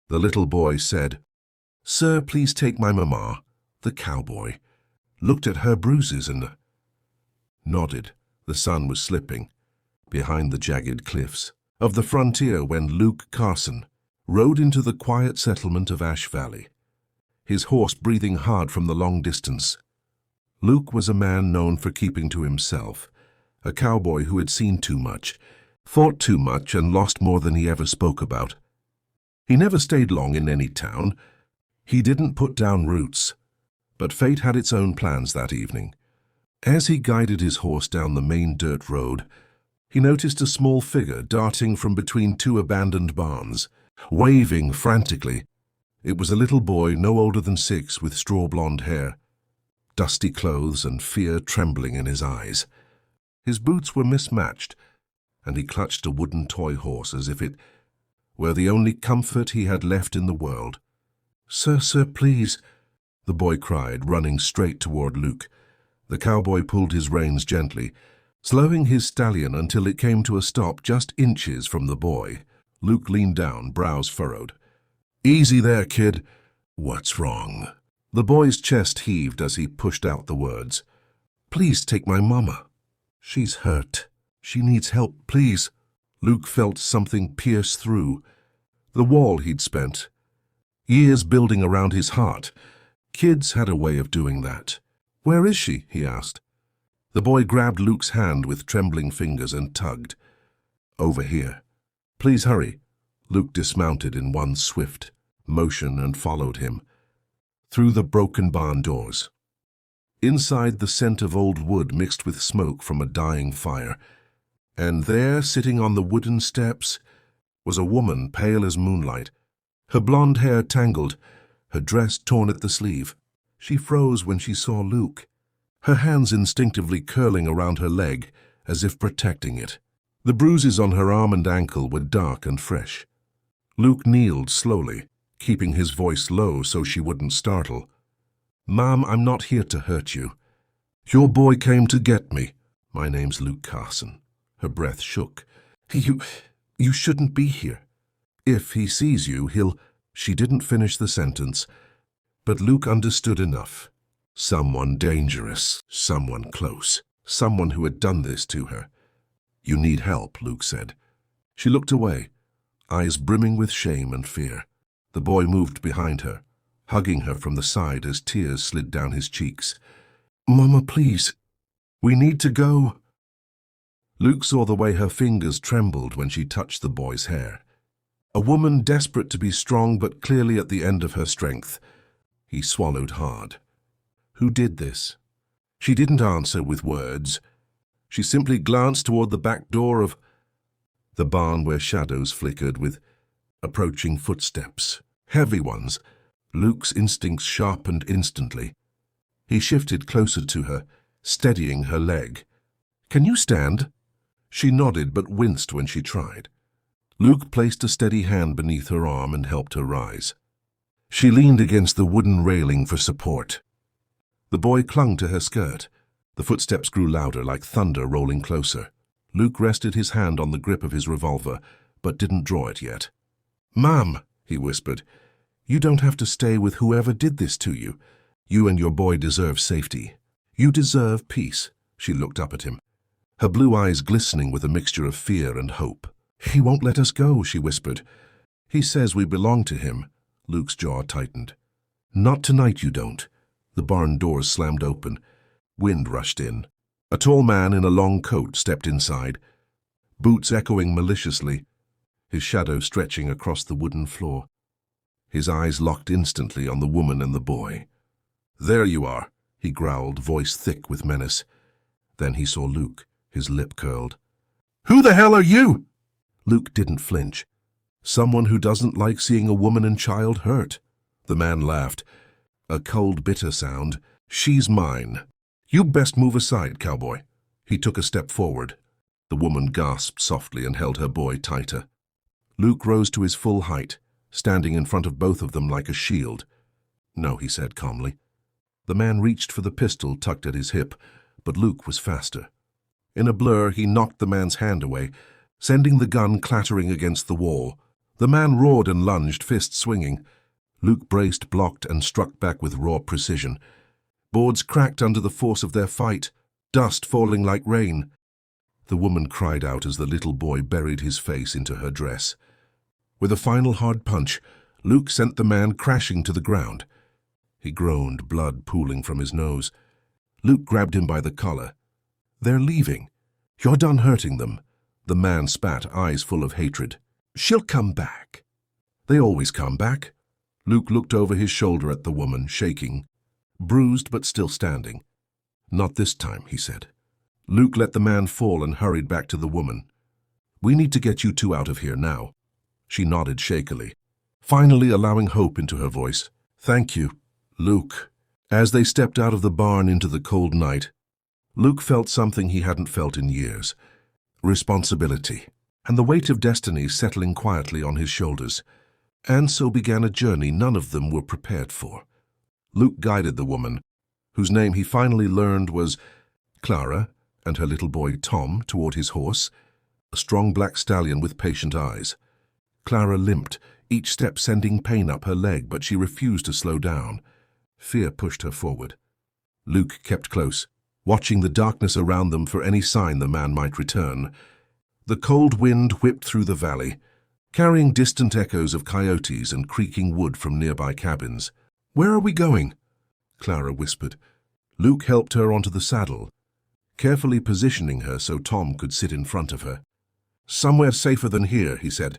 The little boy said, "Sir, please take my mamma." The cowboy looked at her bruises and nodded. The sun was slipping behind the jagged cliffs of the frontier when Luke Carson rode into the quiet settlement of Ash Valley, his horse breathing hard from the long distance. Luke was a man known for keeping to himself, a cowboy who had seen too much, fought too much, and lost more than he ever spoke about. He never stayed long in any town. He didn't put down roots, but fate had its own plans that evening. As he guided his horse down the main dirt road, he noticed a small figure darting from between two abandoned barns, waving frantically. It was a little boy no older than 6 with straw-blonde hair, dusty clothes, and fear trembling in his eyes. His boots were mismatched, and he clutched a wooden toy horse as if it were the only comfort he had left in the world. "Sir, sir, please," the boy cried, running straight toward Luke. The cowboy pulled his reins gently, slowing his stallion until it came to a stop just inches from the boy. Luke leaned down, brows furrowed. "Easy there, kid. What's wrong?" The boy's chest heaved as he pushed out the words. "Please take my mama. She's hurt. She needs help, please." Luke felt something pierce through the wall he'd spent years building around his heart. Kids had a way of doing that. "Where is she?" he asked. The boy grabbed Luke's hand with trembling fingers and tugged. "Over here. Please hurry." Luke dismounted in one swift motion and followed him through the broken barn doors. Inside, the scent of old wood mixed with smoke from a dying fire. And there, sitting on the wooden steps, was a woman pale as moonlight, her blonde hair tangled, her dress torn at the sleeve. She froze when she saw Luke, her hands instinctively curling around her leg as if protecting it. The bruises on her arm and ankle were dark and fresh. Luke kneeled slowly, keeping his voice low so she wouldn't startle. "Ma'am, I'm not here to hurt you. Your boy came to get me. My name's Luke Carson." Her breath shook. You shouldn't be here. If he sees you, he'll—" She didn't finish the sentence, but Luke understood enough. Someone dangerous, someone close, someone who had done this to her. "You need help," Luke said. She looked away, eyes brimming with shame and fear. The boy moved behind her, hugging her from the side as tears slid down his cheeks. "Mama, please. We need to go." Luke saw the way her fingers trembled when she touched the boy's hair. A woman desperate to be strong but clearly at the end of her strength. He swallowed hard. Who did this? She didn't answer with words. She simply glanced toward the back door of the barn where shadows flickered with approaching footsteps. Heavy ones. Luke's instincts sharpened instantly. He shifted closer to her, steadying her leg. "Can you stand?" She nodded but winced when she tried. Luke placed a steady hand beneath her arm and helped her rise. She leaned against the wooden railing for support. The boy clung to her skirt. The footsteps grew louder, like thunder rolling closer. Luke rested his hand on the grip of his revolver, but didn't draw it yet. "Ma'am," he whispered, "you don't have to stay with whoever did this to you. You and your boy deserve safety. You deserve peace." She looked up at him, her blue eyes glistening with a mixture of fear and hope. "He won't let us go," she whispered. "He says we belong to him." Luke's jaw tightened. "Not tonight, you don't." The barn doors slammed open. Wind rushed in. A tall man in a long coat stepped inside, boots echoing maliciously, his shadow stretching across the wooden floor. His eyes locked instantly on the woman and the boy. "There you are," he growled, voice thick with menace. Then he saw Luke, his lip curled. "Who the hell are you?" Luke didn't flinch. "Someone who doesn't like seeing a woman and child hurt." The man laughed, a cold, bitter sound. "She's mine. You best move aside, cowboy." He took a step forward. The woman gasped softly and held her boy tighter. Luke rose to his full height, standing in front of both of them like a shield. "No," he said calmly. The man reached for the pistol tucked at his hip, but Luke was faster. In a blur, he knocked the man's hand away, sending the gun clattering against the wall. The man roared and lunged, fists swinging. Luke braced, blocked, and struck back with raw precision. Boards cracked under the force of their fight, dust falling like rain. The woman cried out as the little boy buried his face into her dress. With a final hard punch, Luke sent the man crashing to the ground. He groaned, blood pooling from his nose. Luke grabbed him by the collar. "They're leaving. You're done hurting them." The man spat, eyes full of hatred. "She'll come back." "They always come back." Luke looked over his shoulder at the woman, shaking, bruised but still standing. "Not this time," he said. Luke let the man fall and hurried back to the woman. "We need to get you two out of here now." She nodded shakily, finally allowing hope into her voice. "Thank you, Luke." As they stepped out of the barn into the cold night, Luke felt something he hadn't felt in years. Responsibility, and the weight of destiny settling quietly on his shoulders. And so began a journey none of them were prepared for. Luke guided the woman, whose name he finally learned was Clara, and her little boy Tom toward his horse, a strong black stallion with patient eyes. Clara limped, each step sending pain up her leg, but she refused to slow down. Fear pushed her forward. Luke kept close, watching the darkness around them for any sign the man might return. The cold wind whipped through the valley, carrying distant echoes of coyotes and creaking wood from nearby cabins. "Where are we going?" Clara whispered. Luke helped her onto the saddle, carefully positioning her so Tom could sit in front of her. "Somewhere safer than here," he said.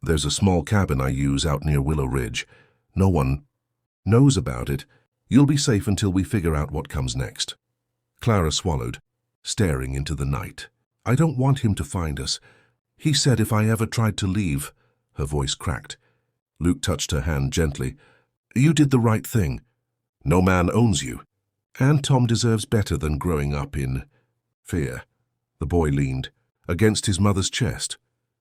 "There's a small cabin I use out near Willow Ridge. No one knows about it. You'll be safe until we figure out what comes next." Clara swallowed, staring into the night. "I don't want him to find us. He said if I ever tried to leave." Her voice cracked. Luke touched her hand gently. "You did the right thing. No man owns you. And Tom deserves better than growing up in fear." The boy leaned against his mother's chest,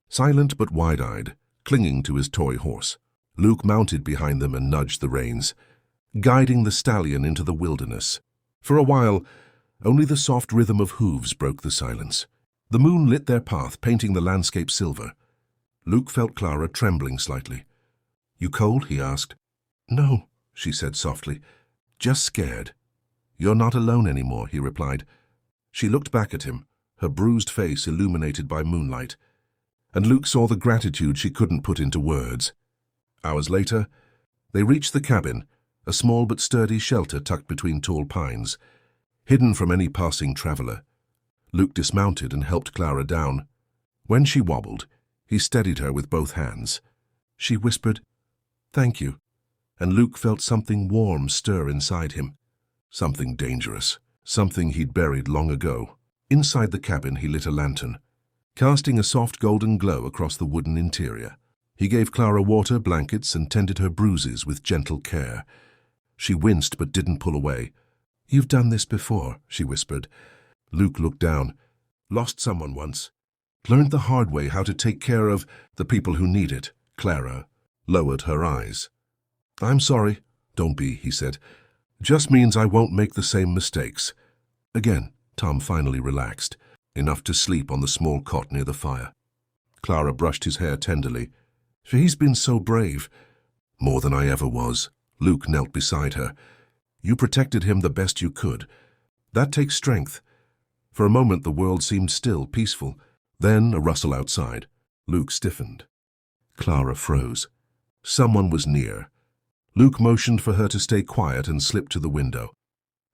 silent but wide-eyed, clinging to his toy horse. Luke mounted behind them and nudged the reins, guiding the stallion into the wilderness. For a while, only the soft rhythm of hooves broke the silence. The moon lit their path, painting the landscape silver. Luke felt Clara trembling slightly. "You cold?" he asked. "No," she said softly. "Just scared." "You're not alone anymore," he replied. She looked back at him, her bruised face illuminated by moonlight, and Luke saw the gratitude she couldn't put into words. Hours later, they reached the cabin, a small but sturdy shelter tucked between tall pines, hidden from any passing traveler. Luke dismounted and helped Clara down. When she wobbled, he steadied her with both hands. She whispered, "Thank you," and Luke felt something warm stir inside him. Something dangerous, something he'd buried long ago. Inside the cabin he lit a lantern, casting a soft golden glow across the wooden interior. He gave Clara water, blankets, and tended her bruises with gentle care. She winced but didn't pull away. "You've done this before," she whispered. Luke looked down. "Lost someone once. Learned the hard way how to take care of the people who need it." Clara lowered her eyes. "I'm sorry." "Don't be," he said. "Just means I won't make the same mistakes." Again, Tom finally relaxed, enough to sleep on the small cot near the fire. Clara brushed his hair tenderly. "He's been so brave." "More than I ever was." Luke knelt beside her. "You protected him the best you could. That takes strength." For a moment the world seemed still, peaceful. Then a rustle outside. Luke stiffened. Clara froze. Someone was near. Luke motioned for her to stay quiet and slipped to the window.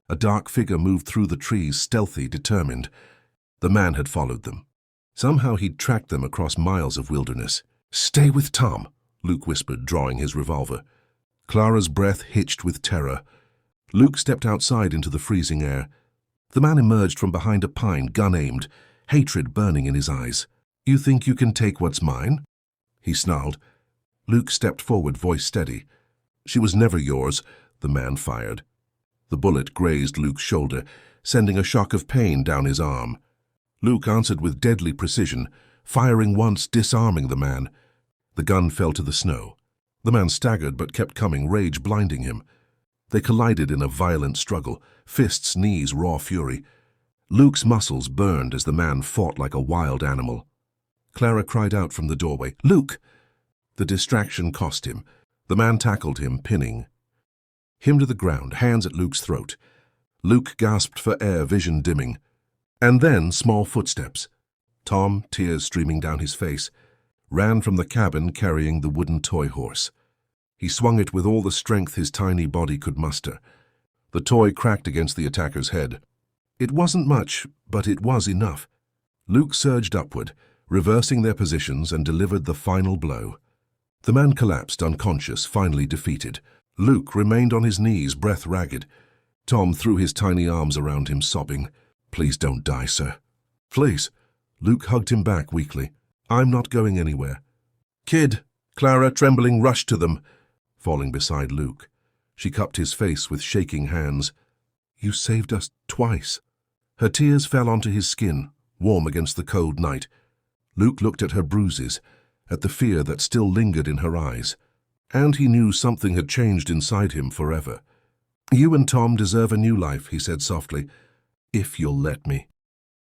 A dark figure moved through the trees, stealthy, determined. The man had followed them. Somehow he'd tracked them across miles of wilderness. "Stay with Tom," Luke whispered, drawing his revolver. Clara's breath hitched with terror. Luke stepped outside into the freezing air. The man emerged from behind a pine, gun aimed, hatred burning in his eyes. "You think you can take what's mine?" he snarled. Luke stepped forward, voice steady. "She was never yours," the man fired. The bullet grazed Luke's shoulder, sending a shock of pain down his arm. Luke answered with deadly precision, firing once, disarming the man. The gun fell to the snow. The man staggered but kept coming, rage blinding him. They collided in a violent struggle, fists, knees, raw fury. Luke's muscles burned as the man fought like a wild animal. Clara cried out from the doorway, "Luke!" The distraction cost him. The man tackled him, pinning him to the ground, hands at Luke's throat. Luke gasped for air, vision dimming. And then small footsteps. Tom, tears streaming down his face, ran from the cabin carrying the wooden toy horse. He swung it with all the strength his tiny body could muster. The toy cracked against the attacker's head. It wasn't much, but it was enough. Luke surged upward, reversing their positions, and delivered the final blow. The man collapsed, unconscious, finally defeated. Luke remained on his knees, breath ragged. Tom threw his tiny arms around him, sobbing, "Please don't die, sir." "Please." Luke hugged him back weakly. "I'm not going anywhere." "Kid!" Clara, trembling, rushed to them, falling beside Luke. She cupped his face with shaking hands. "You saved us twice." Her tears fell onto his skin, warm against the cold night. Luke looked at her bruises, at the fear that still lingered in her eyes. And he knew something had changed inside him forever. "You and Tom deserve a new life," he said softly, "if you'll let me."